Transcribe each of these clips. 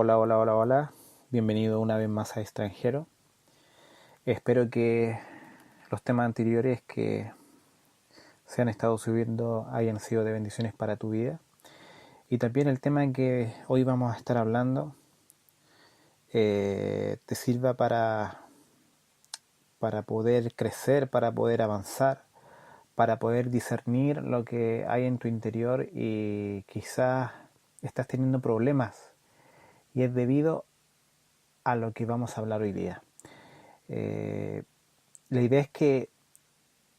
Hola, hola, hola, hola. Bienvenido una vez más a Extranjero. Espero que los temas anteriores que se han estado subiendo hayan sido de bendiciones para tu vida. Y también el tema que hoy vamos a estar hablando te sirva para poder crecer, para poder avanzar, para poder discernir lo que hay en tu interior y quizás estás teniendo problemas y es debido a lo que vamos a hablar hoy día. La idea es que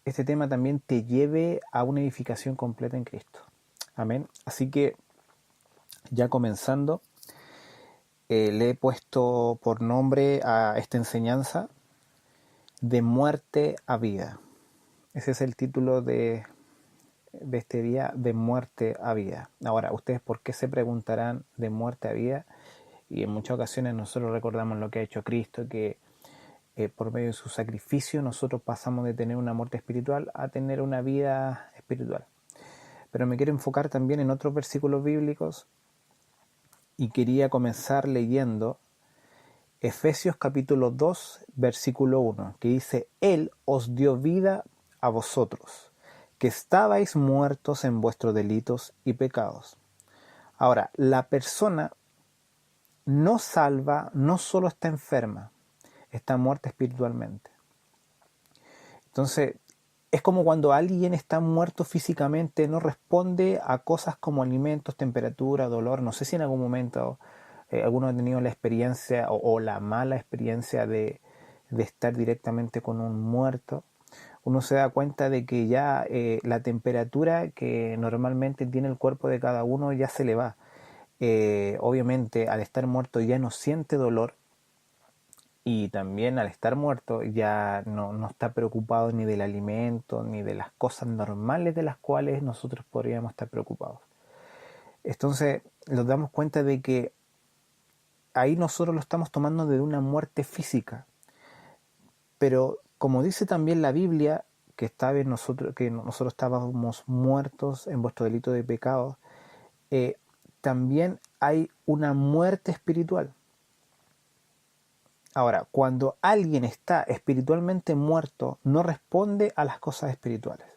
este tema también te lleve a una edificación completa en Cristo. Amén. Así que ya comenzando, le he puesto por nombre a esta enseñanza de muerte a vida. Ese es el título de este día, de muerte a vida. Ahora, ustedes por qué se preguntarán de muerte a vida, y en muchas ocasiones nosotros recordamos lo que ha hecho Cristo, que por medio de su sacrificio nosotros pasamos de tener una muerte espiritual a tener una vida espiritual. Pero me quiero enfocar también en otros versículos bíblicos y quería comenzar leyendo Efesios capítulo 2, versículo 1, que dice: Él os dio vida a vosotros, que estabais muertos en vuestros delitos y pecados. Ahora, la persona no salva no solo está enferma, está muerta espiritualmente. Entonces, es como cuando alguien está muerto físicamente, no responde a cosas como alimentos, temperatura, dolor. No sé si en algún momento alguno ha tenido la experiencia o la mala experiencia de estar directamente con un muerto. Uno se da cuenta de que ya la temperatura que normalmente tiene el cuerpo de cada uno ya se le va. Obviamente, al estar muerto ya no siente dolor, y también al estar muerto ya no está preocupado ni del alimento ni de las cosas normales de las cuales nosotros podríamos estar preocupados. Entonces nos damos cuenta de que ahí nosotros lo estamos tomando de una muerte física, pero como dice también la Biblia, que nosotros estábamos muertos en vuestro delito de pecado, también hay una muerte espiritual. Ahora, cuando alguien está espiritualmente muerto, no responde a las cosas espirituales.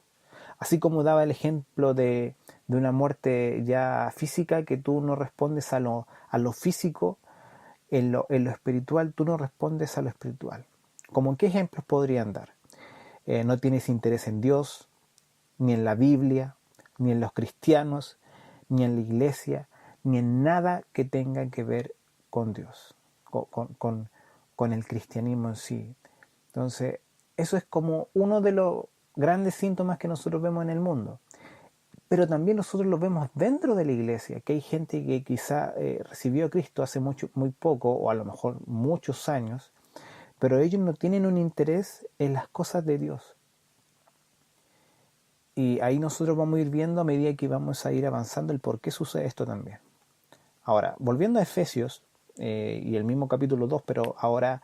Así como daba el ejemplo de una muerte ya física, que tú no respondes a lo físico, en lo espiritual tú no respondes a lo espiritual. ¿Cómo qué ejemplos podrían dar? No tienes interés en Dios, ni en la Biblia, ni en los cristianos, ni en la iglesia, ni en nada que tenga que ver con Dios, con el cristianismo en sí. Entonces, eso es como uno de los grandes síntomas que nosotros vemos en el mundo. Pero también nosotros lo vemos dentro de la iglesia, que hay gente que quizá recibió a Cristo hace muy poco, o a lo mejor muchos años, pero ellos no tienen un interés en las cosas de Dios. Y ahí nosotros vamos a ir viendo a medida que vamos a ir avanzando el por qué sucede esto también. Ahora, volviendo a Efesios, y el mismo capítulo 2, pero ahora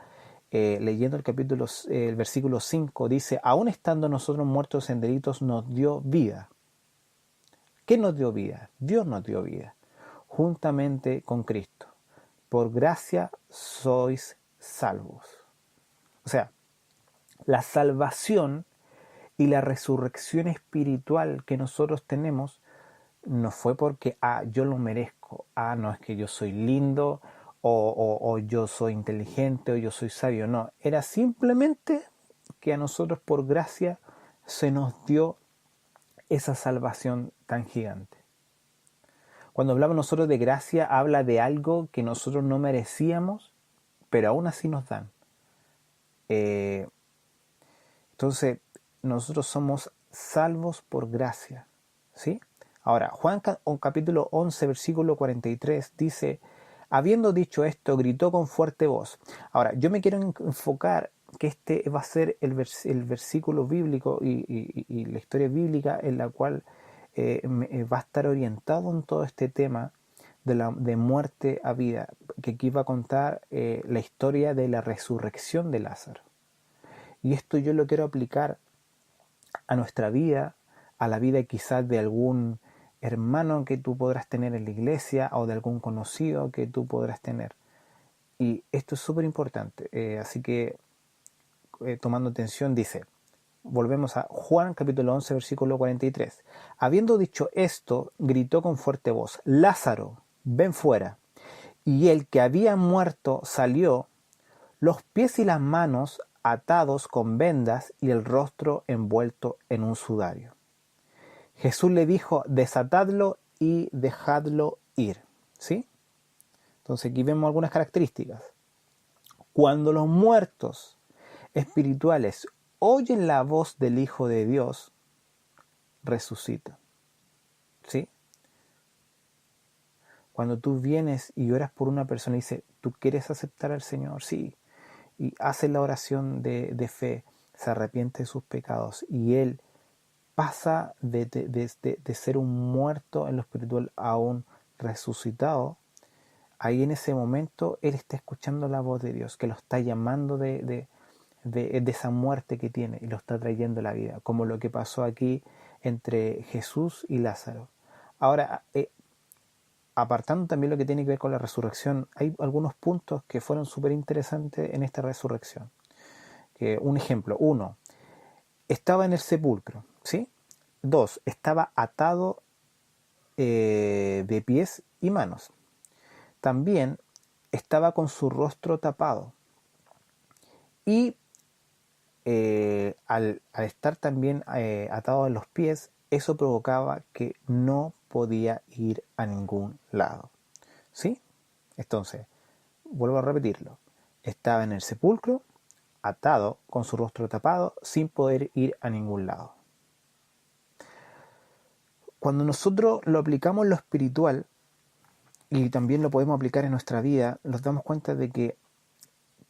leyendo el versículo 5, dice: aún estando nosotros muertos en delitos, nos dio vida. ¿Qué nos dio vida? Dios nos dio vida, juntamente con Cristo. Por gracia sois salvos. O sea, la salvación y la resurrección espiritual que nosotros tenemos no fue porque yo lo merezco, no es que yo soy lindo, o yo soy inteligente, o yo soy sabio. No, era simplemente que a nosotros por gracia se nos dio esa salvación tan gigante. Cuando hablamos nosotros de gracia, habla de algo que nosotros no merecíamos, pero aún así nos dan. Entonces, nosotros somos salvos por gracia, ¿sí? Ahora, Juan capítulo 11, versículo 43 dice: habiendo dicho esto, gritó con fuerte voz. Ahora, yo me quiero enfocar que este va a ser el versículo bíblico y la historia bíblica en la cual va a estar orientado en todo este tema de muerte a vida, que aquí va a contar la historia de la resurrección de Lázaro. Y esto yo lo quiero aplicar a nuestra vida, a la vida quizás de algún hermano que tú podrás tener en la iglesia o de algún conocido que tú podrás tener. Y esto es súper importante. Así que, tomando atención, dice, volvemos a Juan capítulo 11, versículo 43. Habiendo dicho esto, gritó con fuerte voz, Lázaro, ven fuera. Y el que había muerto salió, los pies y las manos atados con vendas y el rostro envuelto en un sudario. Jesús le dijo, desatadlo y dejadlo ir. ¿Sí? Entonces aquí vemos algunas características. Cuando los muertos espirituales oyen la voz del Hijo de Dios, resucitan. ¿Sí? Cuando tú vienes y oras por una persona y dices, ¿tú quieres aceptar al Señor? Sí. Y hace la oración de fe, se arrepiente de sus pecados y Él pasa de ser un muerto en lo espiritual a un resucitado. Ahí en ese momento Él está escuchando la voz de Dios, que lo está llamando de esa muerte que tiene y lo está trayendo a la vida, como lo que pasó aquí entre Jesús y Lázaro. Ahora, apartando también lo que tiene que ver con la resurrección, hay algunos puntos que fueron súper interesantes en esta resurrección. Un ejemplo, 1, estaba en el sepulcro, ¿sí? 2, estaba atado de pies y manos. También estaba con su rostro tapado. Y al estar también atado en los pies, eso provocaba que no podía ir a ningún lado. ¿Sí? Entonces, vuelvo a repetirlo. Estaba en el sepulcro, atado, con su rostro tapado, sin poder ir a ningún lado. Cuando nosotros lo aplicamos en lo espiritual, y también lo podemos aplicar en nuestra vida, nos damos cuenta de que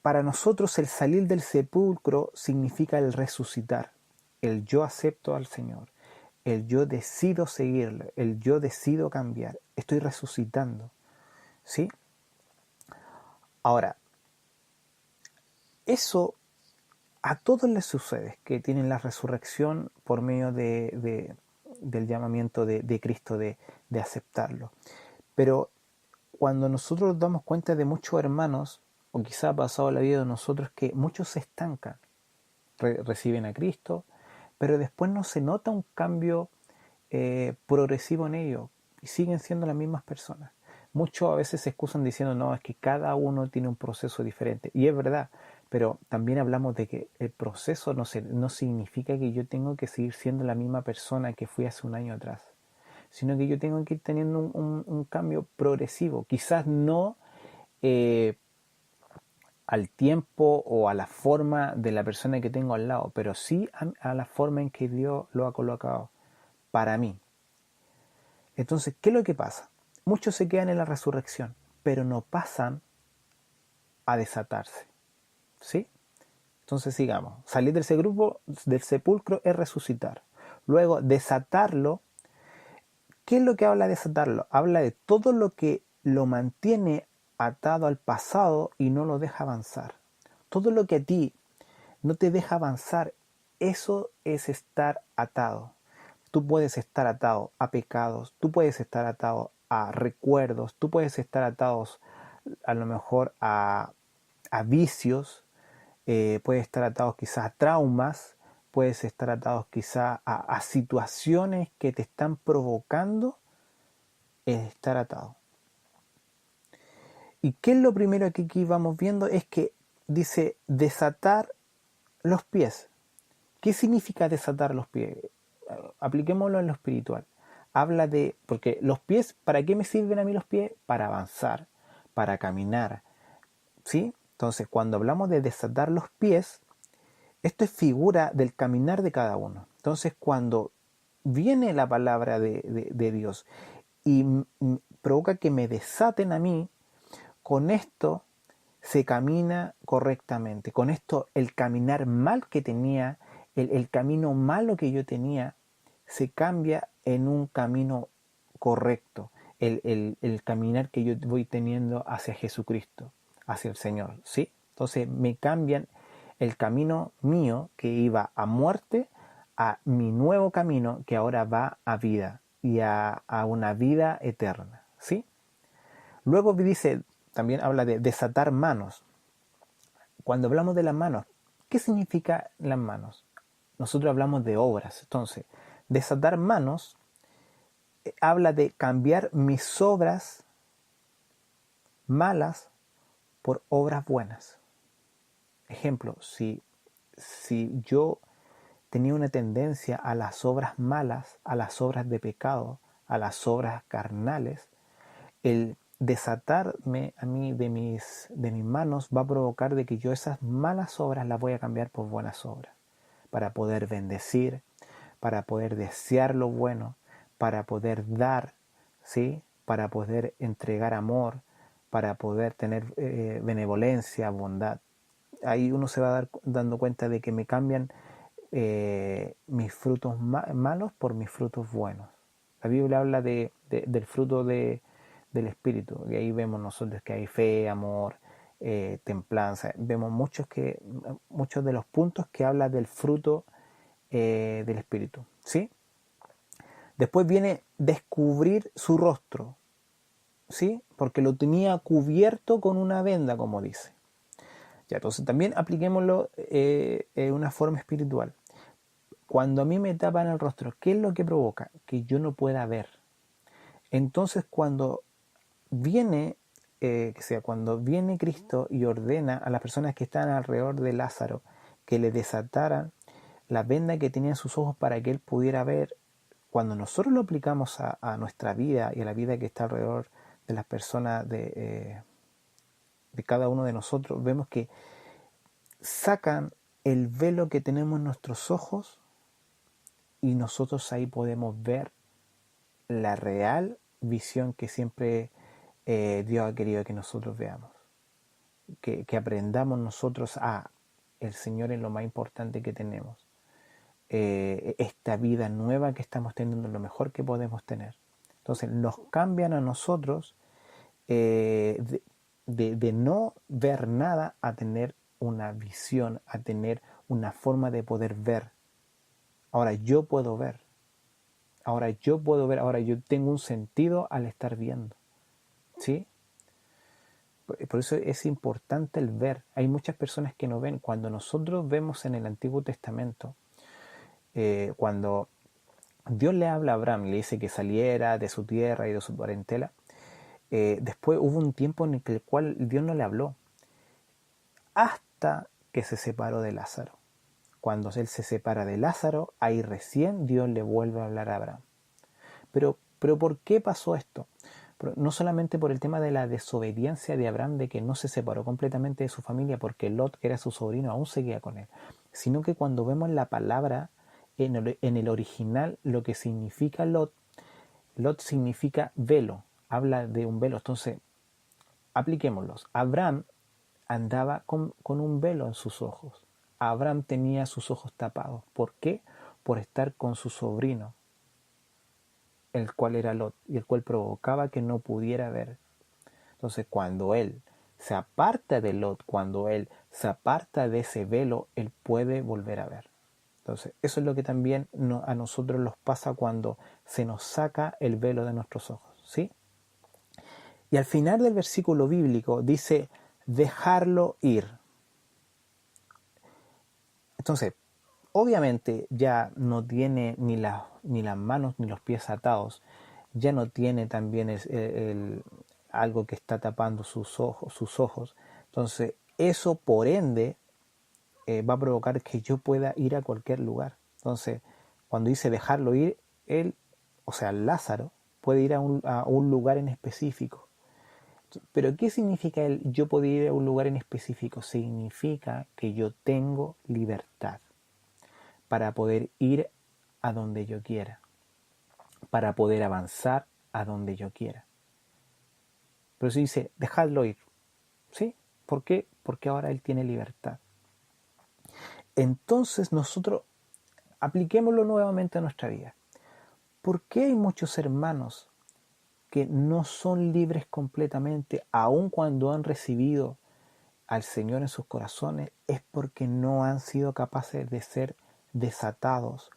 para nosotros el salir del sepulcro significa el resucitar, el yo acepto al Señor, el yo decido seguirle, el yo decido cambiar, estoy resucitando, ¿sí? Ahora, eso a todos les sucede, que tienen la resurrección por medio del llamamiento de Cristo, de aceptarlo. Pero cuando nosotros nos damos cuenta de muchos hermanos, o quizá ha pasado la vida de nosotros, que muchos se estancan, reciben a Cristo, pero después no se nota un cambio progresivo en ellos y siguen siendo las mismas personas. Muchos a veces se excusan diciendo, no, es que cada uno tiene un proceso diferente. Y es verdad, pero también hablamos de que el proceso no significa que yo tengo que seguir siendo la misma persona que fui hace un año atrás, sino que yo tengo que ir teniendo un cambio progresivo. Quizás no al tiempo o a la forma de la persona que tengo al lado, pero sí a la forma en que Dios lo ha colocado para mí. Entonces, ¿qué es lo que pasa? Muchos se quedan en la resurrección, pero no pasan a desatarse. ¿Sí? Entonces sigamos. Salir del sepulcro es resucitar. Luego, desatarlo. ¿Qué es lo que habla de desatarlo? Habla de todo lo que lo mantiene atado al pasado y no lo deja avanzar. Todo lo que a ti no te deja avanzar, eso es estar atado. Tú puedes estar atado a pecados, tú puedes estar atado a recuerdos, tú puedes estar atados a lo mejor a vicios, puedes estar atados quizás a traumas, puedes estar atados quizás a situaciones que te están provocando estar atado. ¿Y qué es lo primero que aquí vamos viendo? Es que dice desatar los pies. ¿Qué significa desatar los pies? Apliquémoslo en lo espiritual. Habla de, porque los pies, ¿para qué me sirven a mí los pies? Para avanzar, para caminar, ¿sí? Entonces, cuando hablamos de desatar los pies, esto es figura del caminar de cada uno. Entonces, cuando viene la palabra de Dios y provoca que me desaten a mí, con esto se camina correctamente. Con esto el caminar mal que tenía, el camino malo que yo tenía, se cambia en un camino correcto. El caminar que yo voy teniendo hacia Jesucristo, hacia el Señor, ¿sí? Entonces me cambian el camino mío que iba a muerte a mi nuevo camino que ahora va a vida. y a una vida eterna, ¿sí? Luego dice, también habla de desatar manos. Cuando hablamos de las manos, ¿qué significa las manos? Nosotros hablamos de obras. Entonces, desatar manos habla de cambiar mis obras malas por obras buenas. Ejemplo, si yo tenía una tendencia a las obras malas, a las obras de pecado, a las obras carnales, el desatarme a mí de mis manos va a provocar de que yo esas malas obras las voy a cambiar por buenas obras, para poder bendecir, para poder desear lo bueno, para poder dar, ¿sí? Para poder entregar amor, para poder tener benevolencia, bondad. Ahí uno se va dando cuenta de que me cambian mis frutos malos por mis frutos buenos. La Biblia habla del fruto del Espíritu, y ahí vemos nosotros que hay fe, amor, templanza. Vemos muchos de los puntos que habla del fruto del Espíritu, ¿sí? Después viene descubrir su rostro, ¿sí? Porque lo tenía cubierto con una venda, como dice. Ya, entonces también apliquémoslo de una forma espiritual. Cuando a mí me tapan el rostro, ¿qué es lo que provoca? Que yo no pueda ver. Entonces cuando viene, cuando viene Cristo y ordena a las personas que están alrededor de Lázaro que le desataran la venda que tenía en sus ojos para que él pudiera ver, cuando nosotros lo aplicamos a nuestra vida y a la vida que está alrededor de las personas de cada uno de nosotros, vemos que sacan el velo que tenemos en nuestros ojos y nosotros ahí podemos ver la real visión que siempre Dios ha querido que nosotros veamos. Que aprendamos nosotros a el Señor es lo más importante que tenemos. Esta vida nueva que estamos teniendo es lo mejor que podemos tener. Entonces nos cambian a nosotros de no ver nada a tener una visión, a tener una forma de poder ver. Ahora yo puedo ver. Ahora yo tengo un sentido al estar viendo. ¿Sí? Por eso es importante el ver. Hay muchas personas que no ven. Cuando nosotros vemos en el Antiguo Testamento, cuando Dios le habla a Abraham y le dice que saliera de su tierra y de su parentela, después hubo un tiempo en el cual Dios no le habló, hasta que se separó de Lázaro. Cuando él se separa de Lázaro, ahí recién Dios le vuelve a hablar a Abraham. Pero ¿por qué pasó esto? No solamente por el tema de la desobediencia de Abraham, de que no se separó completamente de su familia porque Lot, que era su sobrino, aún seguía con él, sino que cuando vemos la palabra en el original, lo que significa Lot significa velo, habla de un velo. Entonces, apliquémoslos. Abraham andaba con un velo en sus ojos. Abraham tenía sus ojos tapados. ¿Por qué? Por estar con su sobrino, el cual era Lot, y el cual provocaba que no pudiera ver. Entonces, cuando él se aparta de Lot, cuando él se aparta de ese velo, él puede volver a ver. Entonces, eso es lo que también a nosotros nos pasa cuando se nos saca el velo de nuestros ojos, ¿sí? Y al final del versículo bíblico dice, dejarlo ir. Entonces, obviamente ya no tiene ni las manos ni los pies atados, ya no tiene también algo que está tapando sus ojos. Entonces, eso por ende va a provocar que yo pueda ir a cualquier lugar. Entonces, cuando dice dejarlo ir, él, o sea, Lázaro, puede ir a un lugar en específico. Pero ¿qué significa el yo poder ir a un lugar en específico? Significa que yo tengo libertad para poder ir a donde yo quiera, para poder avanzar a donde yo quiera. Pero si dice, dejadlo ir, ¿sí? ¿Por qué? Porque ahora él tiene libertad. Entonces nosotros apliquémoslo nuevamente a nuestra vida. ¿Por qué hay muchos hermanos que no son libres completamente, aun cuando han recibido al Señor en sus corazones? Es porque no han sido capaces de ser desatados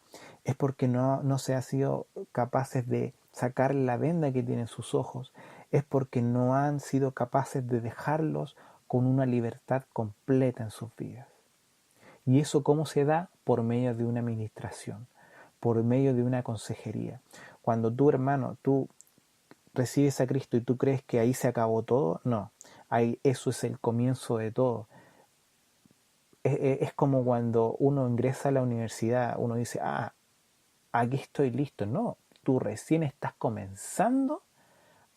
es porque no se ha sido capaces de sacar la venda que tienen sus ojos, es porque no han sido capaces de dejarlos con una libertad completa en sus vidas. ¿Y eso cómo se da? Por medio de una administración, por medio de una consejería. Cuando tú, hermano, tú recibes a Cristo y tú crees que ahí se acabó todo, no, ahí eso es el comienzo de todo. Es como cuando uno ingresa a la universidad, uno dice, aquí estoy listo. No, tú recién estás comenzando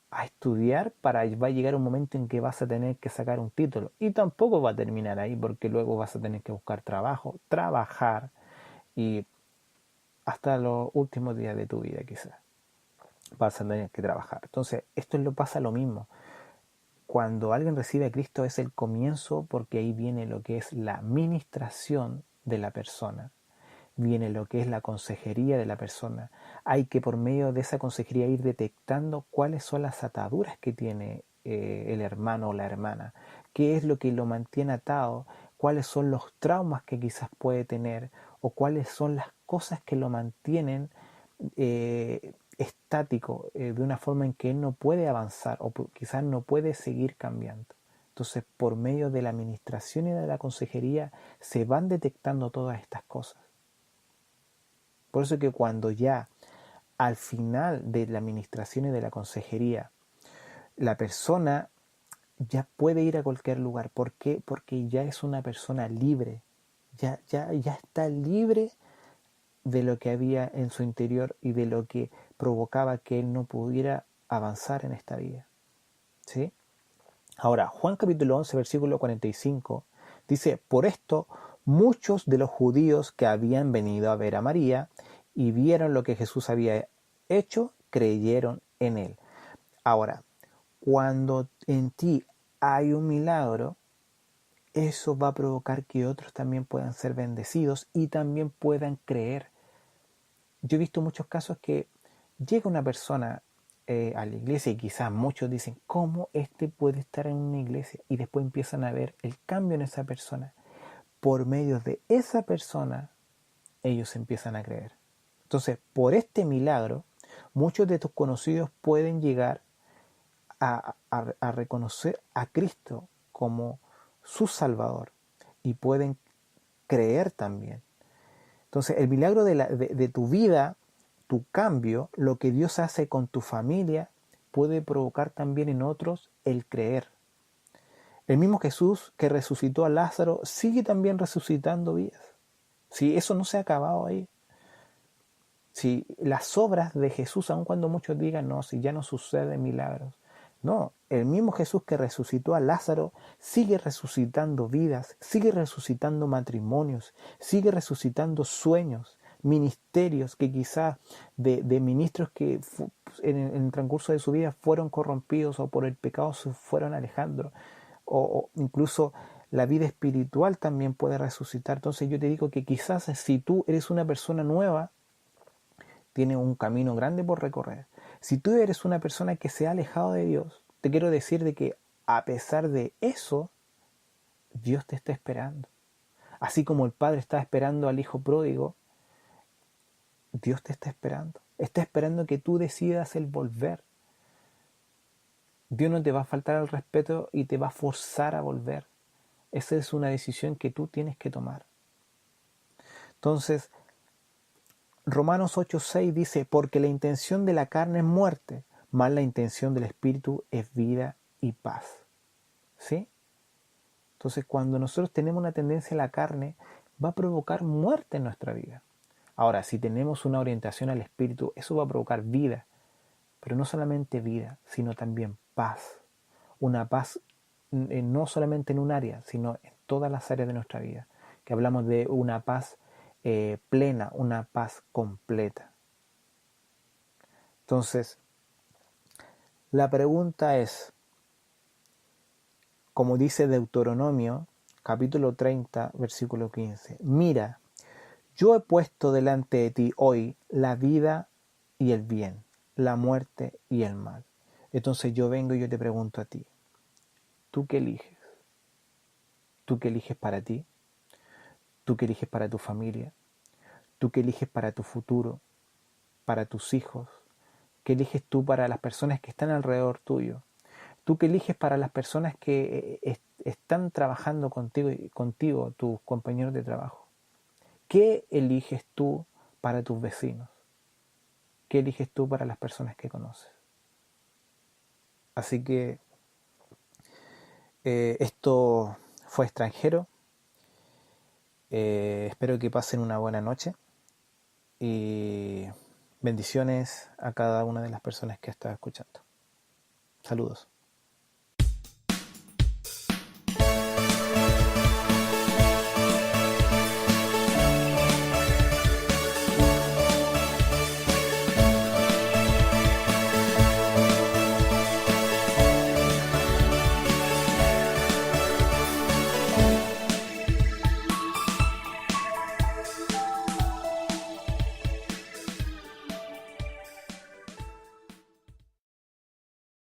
a estudiar va a llegar un momento en que vas a tener que sacar un título. Y tampoco va a terminar ahí porque luego vas a tener que buscar trabajo, trabajar y hasta los últimos días de tu vida quizás vas a tener que trabajar. Entonces, pasa lo mismo. Cuando alguien recibe a Cristo es el comienzo porque ahí viene lo que es la ministración de la persona. Viene lo que es la consejería de la persona. Hay que por medio de esa consejería ir detectando cuáles son las ataduras que tiene el hermano o la hermana, qué es lo que lo mantiene atado, cuáles son los traumas que quizás puede tener o cuáles son las cosas que lo mantienen estático, de una forma en que él no puede avanzar o quizás no puede seguir cambiando. Entonces, por medio de la administración y de la consejería se van detectando todas estas cosas. Por eso que cuando ya al final de la administración y de la consejería, la persona ya puede ir a cualquier lugar. ¿Por qué? Porque ya es una persona libre. Ya está libre de lo que había en su interior y de lo que provocaba que él no pudiera avanzar en esta vida. ¿Sí? Ahora, Juan capítulo 11, versículo 45, dice, por esto muchos de los judíos que habían venido a ver a María y vieron lo que Jesús había hecho, creyeron en él. Ahora, cuando en ti hay un milagro, eso va a provocar que otros también puedan ser bendecidos y también puedan creer. Yo he visto muchos casos que llega una persona a la iglesia y quizás muchos dicen, ¿cómo este puede estar en una iglesia? Y después empiezan a ver el cambio en esa persona. Por medio de esa persona, ellos empiezan a creer. Entonces, por este milagro, muchos de tus conocidos pueden llegar a reconocer a Cristo como su Salvador y pueden creer también. Entonces, el milagro de tu vida, tu cambio, lo que Dios hace con tu familia, puede provocar también en otros el creer. El mismo Jesús que resucitó a Lázaro sigue también resucitando vidas. Si eso no se ha acabado ahí. Si las obras de Jesús, aun cuando muchos digan, no, si ya no suceden milagros. No, el mismo Jesús que resucitó a Lázaro sigue resucitando vidas, sigue resucitando matrimonios, sigue resucitando sueños, ministerios que quizás de ministros que en el transcurso de su vida fueron corrompidos o por el pecado se fueron alejando, o incluso la vida espiritual también puede resucitar. Entonces yo te digo que quizás si tú eres una persona nueva, tiene un camino grande por recorrer. Si tú eres una persona que se ha alejado de Dios, te quiero decir de que a pesar de eso, Dios te está esperando. Así como el padre está esperando al hijo pródigo, Dios te está esperando. Está esperando que tú decidas el volver. Dios no te va a faltar al respeto y te va a forzar a volver. Esa es una decisión que tú tienes que tomar. Entonces, Romanos 8:6 dice, porque la intención de la carne es muerte, mas la intención del espíritu es vida y paz. ¿Sí? Entonces, cuando nosotros tenemos una tendencia a la carne, va a provocar muerte en nuestra vida. Ahora, si tenemos una orientación al espíritu, eso va a provocar vida, pero no solamente vida, sino también paz. Una paz no solamente en un área, sino en todas las áreas de nuestra vida. Que hablamos de una paz plena, una paz completa. Entonces, la pregunta es, como dice Deuteronomio, capítulo 30, versículo 15, mira, yo he puesto delante de ti hoy la vida y el bien, la muerte y el mal. Entonces yo vengo y yo te pregunto a ti, ¿tú qué eliges? ¿Tú qué eliges para ti? ¿Tú qué eliges para tu familia? ¿Tú qué eliges para tu futuro, para tus hijos? ¿Qué eliges tú para las personas que están alrededor tuyo? ¿Tú qué eliges para las personas que están trabajando contigo, tus compañeros de trabajo? ¿Qué eliges tú para tus vecinos? ¿Qué eliges tú para las personas que conoces? Así que esto fue extranjero. Espero que pasen una buena noche y bendiciones a cada una de las personas que está escuchando. Saludos.